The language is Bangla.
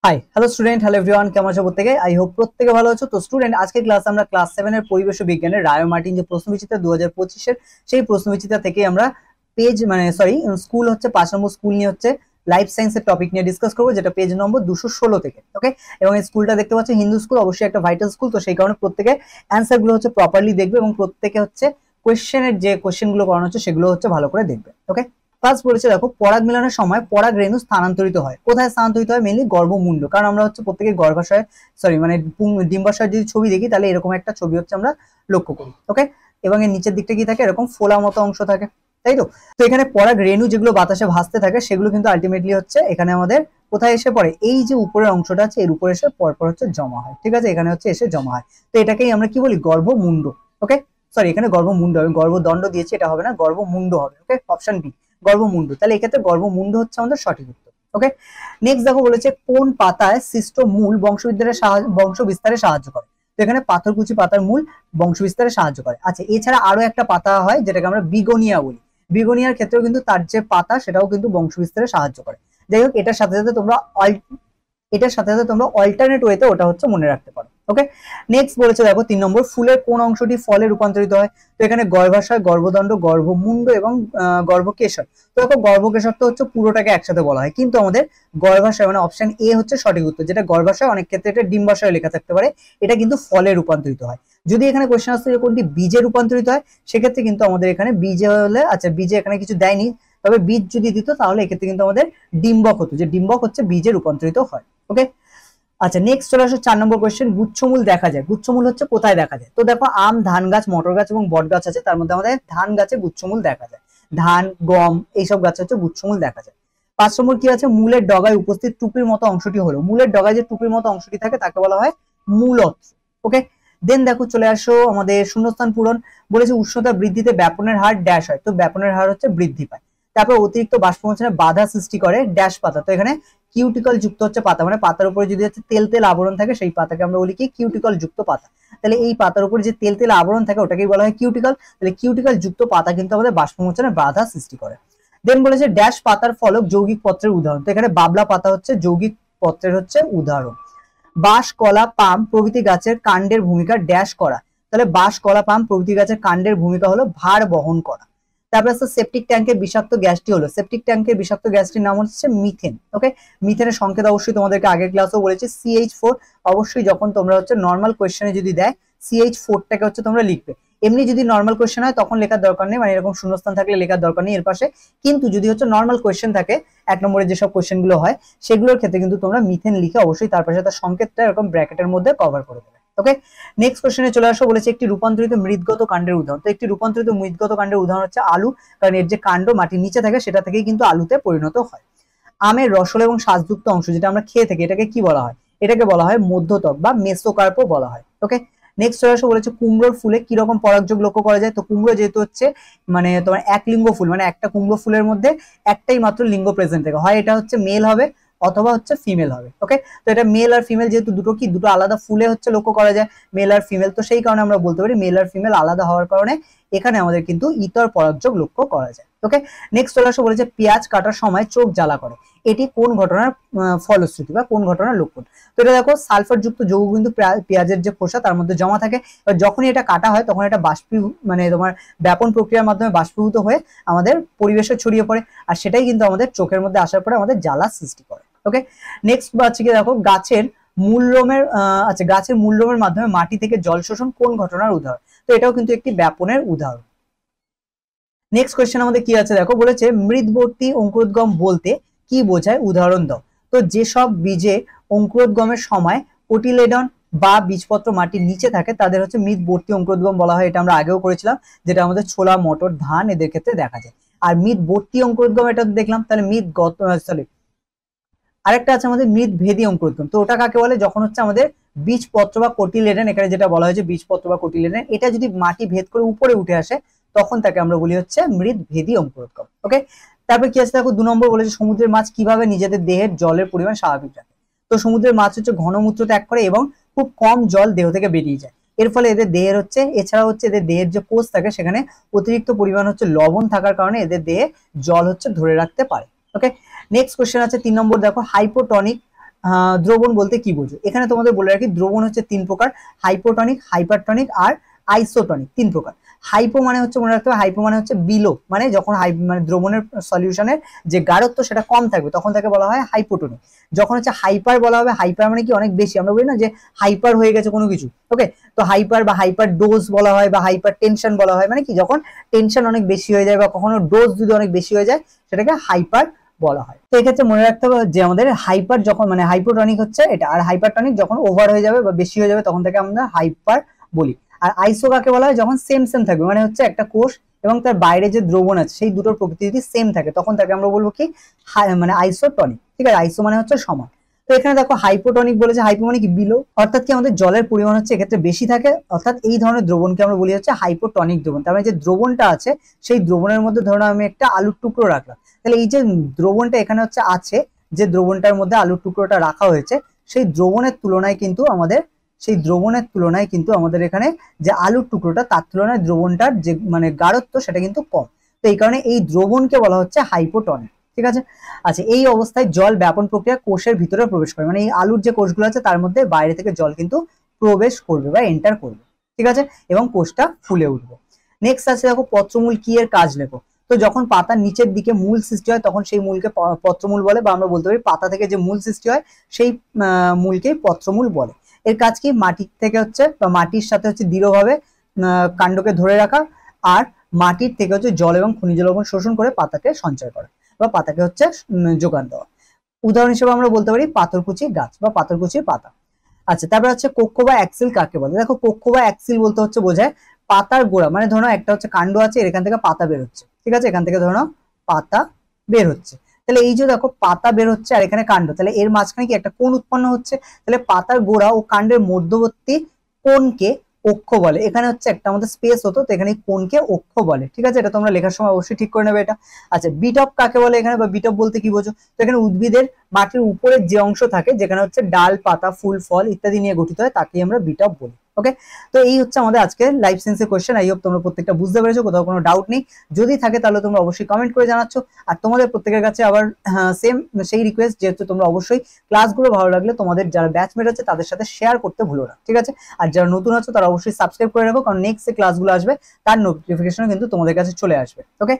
Hi hello student, hello everyone, কেমন আছো প্রত্যেকে? আই হোপ প্রত্যেকে ভালো আছো। তো স্টুডেন্ট, আজকে ক্লাস আমরা ক্লাস 7 এর পরিবেশ বিজ্ঞানের রায় মার্টিন যে প্রশ্নবিচিত্রা 2025 এর সেই প্রশ্নবিচিত্রা থেকে আমরা পেজ স্কুল হচ্ছে 5 নম্বর স্কুল নিয়ে হচ্ছে লাইফ সায়েন্সের টপিক নিয়ে ডিসকাস করবো, যেটা পেজ নম্বর 216 থেকে। ওকে, এবং এই স্কুলটা দেখতে পাচ্ছ হিন্দু স্কুল, অবশ্যই একটা ভাইটাল স্কুল। তো সেই কারণে প্রত্যেকে অ্যান্সার গুলো হচ্ছে প্রপারলি দেখবে এবং প্রত্যেকে হচ্ছে কোয়েশ্চেনের যে কোয়েশ্চেন গুলো করানো হচ্ছে সেগুলো হচ্ছে ভালো করে দেখবে। ওকে, ফার্স্ট বলেছে দেখো, পরাগ মিলনের সময় পরাগ রেণু স্থানান্তরিত হয় কোথায়? স্থানান্তরিত হয় মেনলি গর্ভমুণ্ড। কারণ আমরা হচ্ছে প্রত্যেকে গর্ভাশয় ডিম্বাশয় যদি ছবি দেখি তাহলে এরকম একটা ছবি হচ্ছে আমরা লক্ষ্য করি। ওকে, এবং এর নিচের দিকটা কি থাকে? এরকম ফোলা মতো অংশ থাকে, তাই তো? তো এখানে পরাগ রেণু যেগুলো বাতাসে ভাসতে থাকে সেগুলো কিন্তু আলটিমেটলি হচ্ছে এখানে আমাদের কোথায় এসে পড়ে? এই যে উপরের অংশটা আছে এর উপরে এসে পরপর হচ্ছে জমা হয়। ঠিক আছে, এখানে হচ্ছে এসে জমা হয়। তো এটাকেই আমরা কি বলি? গর্ভমুণ্ড। ওকে, এখানে গর্ভমুণ্ড হবে, গর্ভদণ্ড দিয়েছে, এটা হবে না, গর্ভমুণ্ড হবে। ওকে, অপশন বি গর্ভমুণ্ড। তাহলে এক্ষেত্রে গর্ভমুণ্ড হচ্ছে আমাদের সঠিক উত্তর। ওকে, নেক্সট দেখো বলেছে কোন পাতায় সৃষ্ট মূল বংশ বিস্তারে সাহায্য করে? তো এখানে পাথরকুচি পাতার মূল বংশ বিস্তারে সাহায্য করে। আচ্ছা, এছাড়া আরো একটা পাতা হয় যেটাকে আমরা বিগোনিয়া বলি। বিগোনিয়ার ক্ষেত্রেও কিন্তু তার যে পাতা সেটাও কিন্তু বংশ বিস্তারে সাহায্য করে। যাই হোক, এটার সাথে সাথে তোমরা অল্টারনেট ওয়েতে ওটা হচ্ছে মনে রাখতে পারো। ওকে, নেক্সট বলেছে দেখো 3 নম্বর, ফুলের কোন অংশটি ফলে রূপান্তরিত হয়? তো এখানে গর্ভাশয়, গর্ভদণ্ড, গর্ভমুণ্ড এবং গর্ভকেশর। তো দেখো, গর্ভকেশর তো হচ্ছে পুরোটাকে একসাথে বলা হয়, কিন্তু আমাদের গর্ভাশয় মানে অপশন এ হচ্ছে সঠিক উত্তর, যেটা গর্ভাশয়, অনেক ক্ষেত্রে এটা ডিম্বাশয় লেখা থাকতে পারে, এটা কিন্তু ফলে রূপান্তরিত হয়। যদি এখানে কোশ্চেন আসছে যে কোনটি বীজে রূপান্তরিত হয়, সেক্ষেত্রে কিন্তু আমাদের এখানে বীজে হলে, আচ্ছা বীজে এখানে কিছু দেয়নি, তবে বীজ যদি দিত তাহলে এক্ষেত্রে কিন্তু আমাদের ডিম্বক হতো, যে ডিম্বক হচ্ছে বীজে রূপান্তরিত হয়। ওকে, আচ্ছা নেক্সট চলে আসো 4 নম্বর কোয়েশ্চেন, গুচ্ছমূল দেখা যায়। গুচ্ছমূল হচ্ছে কোথায় দেখা যায়? তো দেখো, আম, ধান গাছ, মটর গাছ এবং বট গাছ আছে, তার মধ্যে আমাদের ধান গাছে গুচ্ছমূল দেখা যায়। ধান, গম এইসব গাছে হচ্ছে গুচ্ছমূল দেখা যায়। 5 নম্বর কি আছে? মূলের ডগায় উপস্থিত টুপির মতো অংশটি হলো। মূলের ডগায় যে টুপির মতো অংশটি থাকে তাকে বলা হয় মূলত্র। ওকে, দেন দেখো চলে আসো আমাদের শূন্যস্থান পূরণ। বলেছে উষ্ণতা বৃদ্ধিতে ব্যাপনের হার ড্যাশ হয়। তো ব্যাপনের হার হচ্ছে বৃদ্ধি পায়। তারপর অতিরিক্ত বাষ্পমোচনে বাধা সৃষ্টি করে ড্যাশ পাতা। তো এখানে কিউটিকল যুক্ত হচ্ছে পাতা, মানে পাতার উপরে যদি হচ্ছে তেল তেল আবরণ থাকে সেই পাতাকে আমরা বলি কি? কিউটিকল যুক্ত পাতা। তাহলে এই পাতার উপরে যে তেল তেল আবরণ থাকে ওটাকেই বলা হয় কিউটিকল। তাহলে কিউটিকল যুক্ত পাতা কিন্তু আমাদের বাষ্পমোচনে বাধা সৃষ্টি করে। দেন বলেছে ড্যাশ পাতার ফলক যৌগিক পত্রের উদাহরণ। তো এখানে বাবলা পাতা হচ্ছে যৌগিক পত্রের হচ্ছে উদাহরণ। বাঁশ, কলা, পাম প্রভৃতি গাছের কাণ্ডের ভূমিকা ড্যাশ করা। তাহলে বাঁশ, কলা, পাম প্রভৃতি গাছের কাণ্ডের ভূমিকা হলো ভার বহন করা। তারপরে আছে সেপটিক ট্যাঙ্কের বিষাক্ত গ্যাসটি হলো, সেপটিক ট্যাঙ্কের বিষাক্ত গ্যাসটির নাম হচ্ছে মিথেন। ওকে, মিথেনের সংকেত অবশ্যই তোমাদেরকে আগের ক্লাসেও বলেছি CH4। অবশ্যই যখন তোমরা হচ্ছে নর্মাল কোয়েশ্চেনে যদি দেয় CH4টাকে হচ্ছে তোমরা লিখবে। এমনি যদি নর্মাল কোয়েশ্চেন হয় তখন লেখার দরকার নেই, মানে এরকম শূন্যস্থান থাকলে লেখার দরকার নেই এর পাশে। কিন্তু যদি হচ্ছে নর্মাল কোয়েশ্চেন থাকে, 1 নম্বরে যেসব কোয়েশ্চেন গুলো হয় সেগুলোর ক্ষেত্রে কিন্তু তোমরা মিথেন লিখে অবশ্যই তার পাশে তার সংকেতটা এরকম ব্র্যাকেটের মধ্যে কভার করে দেবে। ওকে, নেক্সট কোশ্চেনে চলে আসো। বলেছে একটি রূপান্তরিত মৃৎগত কাণ্ডের উদাহরণ। তো একটি রূপান্তরিত মৃৎগত কাণ্ডের উদাহরণ হচ্ছে আলু, কারণ এর যে কাণ্ড মাটির নিচে থাকে সেটা থেকেই কিন্তু আলুতে পরিণত হয়। আমের রসল এবং শ্বাসযুক্ত অংশ যেটা আমরা খেয়ে থাকি এটাকে কি বলা হয়? এটাকে বলা হয় মধ্যত্বক বা মেসোকার্পও বলা হয়। ওকে, নেক্সট চলে আসো। বলেছে কুমড়োর ফুলে কি রকম পরাগযোগ লক্ষ্য করা যায়? তো কুমড়ো যেহেতু হচ্ছে মানে তোমার এক লিঙ্গ ফুল, মানে একটা কুমড়ো ফুলের মধ্যে একটাই মাত্র লিঙ্গ প্রেজেন্ট থাকে, হয় এটা হচ্ছে মেল হবে অথবা হচ্ছে ফিমেল হবে। ওকে, তো এটা মেল আর ফিমেল যেহেতু দুটো আলাদা ফুলে হচ্ছে লক্ষ্য করা যায়, মেল আর ফিমেল, তো সেই কারণে আমরা বলতে পারি মেল আর ফিমেল আলাদা হওয়ার কারণে এখানে আমাদের কিন্তু ইতর পরাগযোগ লক্ষ্য করা যায়। ওকে, নেক্সট চলে আসো। বলেছে পেঁয়াজ কাটার সময় চোখ জ্বালা করে, এটি কোন ঘটনার ফলশ্রুতি বা কোন ঘটনার লক্ষণ? তো এটা দেখো, সালফার যুক্ত যৌগ কিন্তু পেঁয়াজের যে খোসা তার মধ্যে জমা থাকে, এবার যখনই এটা কাটা হয় তখন এটা মানে তোমার ব্যাপন প্রক্রিয়ার মাধ্যমে বাষ্পীভূত হয়ে আমাদের পরিবেশে ছড়িয়ে পড়ে, আর সেটাই কিন্তু আমাদের চোখের মধ্যে আসার পরে আমাদের জ্বালা সৃষ্টি করে। ওকে, নেক্সট হচ্ছে কি দেখো, গাছের গাছের মূল লোমের মাধ্যমে মাটি থেকে জল শোষণ কোন ঘটনার উদাহরণ? তো এটাও কিন্তু একটি ব্যাপনের উদাহরণ। নেক্সট কোয়েশ্চেন আমাদের কি আছে দেখো, বলেছে মৃদবর্তী অঙ্কুরোদ্গম বলতে কি বোঝায়? উদাহরণ দাও। তো যেসব বীজে অঙ্কুরোদ্গমের সময় কোটিলেডন বা বীজপত্র মাটির নিচে থাকে তাদের হচ্ছে মৃদবর্তী অঙ্কুরোদ্গম বলা হয়। এটা আমরা আগেও করেছিলাম, যেটা আমাদের ছোলা, মটর, ধান এদের ক্ষেত্রে দেখা যায়। আর মৃদবর্তী অঙ্কুরোদ্গম এটা দেখলাম, তাহলে আরেকটা আছে আমাদের মৃদভেদী অঙ্কুরোদ্গম। তো ওটা কাকে বলে? যখন হচ্ছে আমাদের বীজপত্র বা কোটিলেডন, এখানে যেটা বলা হয়েছে বীজপত্র বা কোটিলেডন, এটা যদি মাটি ভেদ করে উপরে উঠে আসে তখন তাকে আমরা বলি হচ্ছে মৃদভেদী অঙ্কুরোদ্গম। ওকে, তারপর কি আছে দেখো, 2 নম্বর বলেছে সমুদ্রের মাছ কিভাবে নিজেদের দেহের জলের পরিমাণ স্বাভাবিক রাখে? তো সমুদ্রের মাছ হচ্ছে ঘনমূত্র ত্যাগ করে এবং খুব কম জল দেহ থেকে বেরিয়ে যায়। এর ফলে এদের দেহের হচ্ছে, এছাড়া হচ্ছে এদের দেহের যে কোষ থাকে সেখানে অতিরিক্ত পরিমাণ হচ্ছে লবণ থাকার কারণে এদের দেহে জল হচ্ছে ধরে রাখতে পারে। ওকে, নেক্সট কোশ্চেন আছে 3 নম্বর দেখো, হাইপোটনিক দ্রবণ বলতে কি বোঝো? এখানে তোমাদের বলে রাখি দ্রবণ হচ্ছে 3 প্রকার, হাইপোটনিক, হাইপারটনিক আর আইসোটনিক, 3 প্রকার। হাইপো মানে হচ্ছে মনে রাখতে হবে, হাইপো মানে হচ্ছে বিলো, মানে যখন মানে দ্রবণের সলিউশনের যে গাঢ়ত্ব সেটা কম থাকবে তখন তাকে বলা হয় হাইপোটনিক। যখন হচ্ছে হাইপার বলা হবে, হাইপার মানে কি অনেক বেশি, আমরা বলি না যে হাইপার হয়ে গেছে কোনো কিছু, ওকে? তো হাইপার বা হাইপার ডোজ বলা হয় বা হাইপার টেনশন বলা হয়, মানে কি যখন টেনশন অনেক বেশি হয়ে যায় বা কখনো ডোজ যদি অনেক বেশি হয়ে যায় সেটাকে হাইপার বলা হয়। তো এক্ষেত্রে মনে রাখতে হবে যে আমাদের হাইপার যখন মানে হাইপোটনিক হচ্ছে এটা, আর হাইপারটনিক যখন ওভার হয়ে যাবে বা বেশি হয়ে যাবে তখন থেকে আমরা হাইপার বলি। আর আইসো কাকে বলা হয়? যখন সেম সেম থাকবে, মানে হচ্ছে একটা কোষ এবং তার বাইরে যে দ্রবণ আছে সেই দুটোর প্রকৃতি যদি সেম থাকে তখন তাকে আমরা বলবো কি মানে আইসোটনিক, ঠিক আছে? আইসো মানে হচ্ছে সমান। তো এখানে দেখো হাইপোটনিক বলেছে, হাইপো মানে কি বিলো, অর্থাৎ কি আমাদের জলের পরিমাণ হচ্ছে এক্ষেত্রে বেশি থাকে, অর্থাৎ এই ধরনের দ্রবণকে আমরা বলি হচ্ছে হাইপোটনিক দ্রবণ। তার মানে যে দ্রবণটা আছে সেই দ্রবণের মধ্যে ধরো আমি একটা আলুর টুকরো রাখলাম, তাহলে এই যে দ্রবণটা এখানে হচ্ছে আছে, যে দ্রবণটার মধ্যে আলুর টুকরোটা রাখা হয়েছে সেই দ্রবণের তুলনায় কিন্তু আমাদের এখানে যে আলুর টুকরোটা তার তুলনায় দ্রবণটার যে মানে গাঢ়ত্ব সেটা কিন্তু কম। তো এই কারণে এই দ্রবণকে বলা হচ্ছে হাইপোটনিক, ঠিক আছে? আচ্ছা, এই অবস্থায় জল ব্যাপন প্রক্রিয়া কোষের ভিতরে প্রবেশ করে, মানে এই আলুর যে কোষগুলো আছে তার মধ্যে বাইরে থেকে জল কিন্তু প্রবেশ করবে বা এন্টার করবে, ঠিক আছে? এবং কোষটা ফুলে উঠবে। নেক্সট আছে দেখো পত্রমূল কি এর কাজ লেখো। তো যখন পাতার নিচের দিকে মূল সৃষ্টি হয় তখন সেই মূলকে পত্রমূল বলে, বা আমরা বলতে পারি পাতা থেকে যে মূল সৃষ্টি হয় সেই মূলকেই পত্রমূল বলে। এর কাজ কি? মাটির থেকে হচ্ছে বা মাটির সাথে হচ্ছে দৃঢ়ভাবে কাণ্ডকে ধরে রাখা, আর মাটির থেকে হচ্ছে জল এবং খনিজ লবণ শোষণ করে পাতাকে সঞ্চয় করা বা পাতাকে হচ্ছে যোগান দেওয়া। উদাহরণ হিসেবে আমরা বলতে পারি পাথরকুচি গাছ বা পাথরকুচির পাতা। আচ্ছা, তারপর হচ্ছে কক্ষ বা অ্যাক্সিল কাকে বলে? দেখো কক্ষ বা অ্যাক্সিল বলতে হচ্ছে বোঝায় পাতার গোড়া, মানে ধরো একটা হচ্ছে কাণ্ড আছে, এখান থেকে পাতা বের হচ্ছে, ঠিক আছে? এখান থেকে ধরো পাতা বের হচ্ছে, তাহলে এই যে দেখো পাতা বের হচ্ছে আর এখানে কাণ্ড, তাহলে এর মাঝখানে কি একটা কোণ উৎপন্ন হচ্ছে, তাহলে পাতার গোড়া ও কাণ্ডের মধ্যবর্তী কোণকে অক্ষ বলে। এখানে হচ্ছে একটা আমাদের স্পেস হতো, তো এখানে কোণকে অক্ষ বলে, ঠিক আছে? এটা তোমরা লেখার সময় অবশ্যই ঠিক করে নেবে এটা। আচ্ছা, বিটপ কাকে বলে এখানে, বা বিটপ বলতে কি বোঝো? তো এখানে উদ্ভিদের মাটির উপরের যে অংশ থাকে যেখানে হচ্ছে ডাল, পাতা, ফুল, ফল ইত্যাদি নিয়ে গঠিত হয় তাকে আমরা বিটপ বলি, ওকে? তো এই হচ্ছে আমাদের আজকে লাইফ সায়েন্সের কোশ্চেন। আই হোপ তোমরা প্রত্যেকটা বুঝতে পেরেছো, কোথাও কোনো ডাউট নেই। যদি থাকে তাহলে তোমরা অবশ্যই কমেন্ট করে জানাচ্ছ। আর তোমাদের প্রত্যেকের কাছে আবার সেম সেই রিকোয়েস্ট, যেহেতু তোমরা অবশ্যই ক্লাসগুলো ভালো লাগলে তোমাদের যারা ব্যাচমেট আছে তাদের সাথে শেয়ার করতে ভুলো না, ঠিক আছে? আর যারা নতুন আছো তারা অবশ্যই সাবস্ক্রাইব করে রাখো, কারণ নেক্সট যে ক্লাসগুলো আসবে তার নোটিফিকেশন কিন্তু তোমাদের কাছে চলে আসবে, ওকে?